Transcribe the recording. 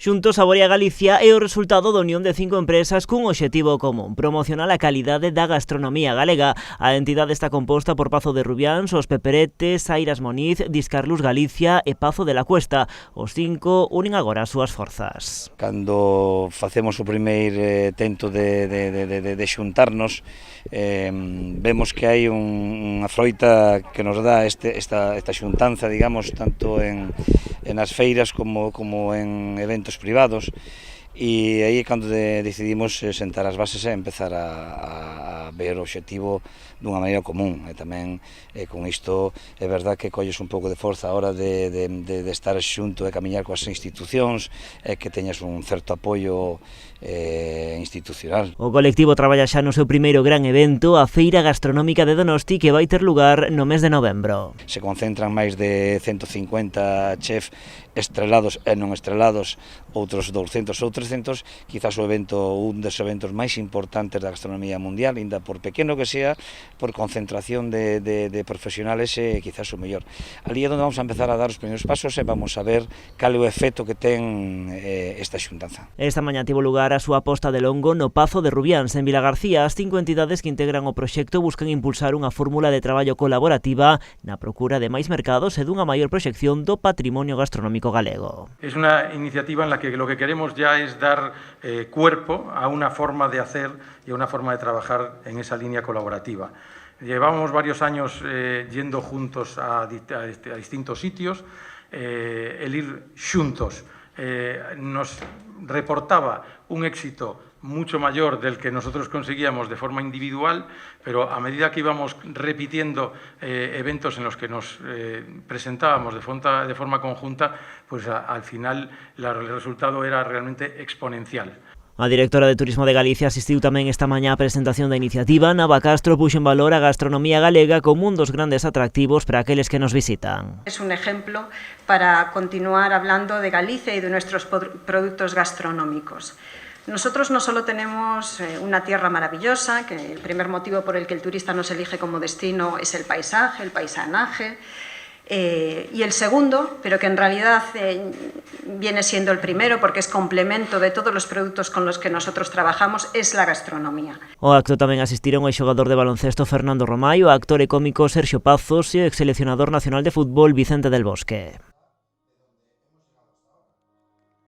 Xuntos Saborea Galicia é o resultado da unión de 5 empresas cun obxectivo común: promocionar a calidade da gastronomía galega. A entidade está composta por Pazo de Rubiáns, Os Peperetes, Airas Moniz, Discarlus Galicia e Pazo de la Cuesta. Os 5 unen agora as súas forzas. Cando facemos o primeiro tento de xuntarnos, vemos que hai unha froita que nos dá esta xuntanza, digamos, tanto en as feiras como en eventos privados, e aí é cando decidimos sentar as bases e empezar a ver o obxectivo dunha maneira común. E tamén con isto é verdad que colles un pouco de forza a hora de estar xunto e camiñar coas institucións e que teñas un certo apoio institucional. O colectivo traballa xa no seu primeiro gran evento, a Feira Gastronómica de Donosti, que vai ter lugar no mes de novembro. Se concentran máis de 150 chefs estrelados e non estrelados, outros 200 ou 300, quizás un dos eventos máis importantes da gastronomía mundial, ainda por pequeno que sea, por concentración de profesionales, quizás o mellor. Ali é onde vamos a empezar a dar os primeiros pasos e vamos a ver cal é o efecto que ten esta xuntanza. Esta mañá tivo lugar a súa posta de longo no Pazo de Rubiáns, en Vilagarcía. As 5 entidades que integran o proxecto buscan impulsar unha fórmula de traballo colaborativa na procura de máis mercados e dunha maior proxección do patrimonio gastronómico galego. Es una iniciativa en la que lo que queremos ya es dar cuerpo a una forma de hacer y a una forma de trabajar en esa línea colaborativa. Llevábamos varios años yendo juntos a distintos sitios. El ir xuntos nos reportaba un éxito mucho mayor del que nosotros conseguíamos de forma individual, pero a medida que íbamos repitiendo eventos en los que nos presentábamos de forma conjunta, pues al final el resultado era realmente exponencial. A directora de Turismo de Galicia asistiu tamén esta mañá á presentación da iniciativa. Nava Castro puxo en valor a gastronomía galega como un dos grandes atractivos para aqueles que nos visitan. Es un ejemplo para continuar hablando de Galicia y de nuestros productos gastronómicos. Nosotros no solo tenemos una tierra maravillosa, que el primer motivo por el que el turista nos elige como destino es el paisaje, el paisanaje, y el segundo, pero que en realidad viene siendo el primero porque es complemento de todos los productos con los que nosotros trabajamos, es la gastronomía. O acto tamén asistiron o xogador de baloncesto Fernando Romai, o actor e cómico Sergio Pazos e o exseleccionador nacional de fútbol Vicente del Bosque.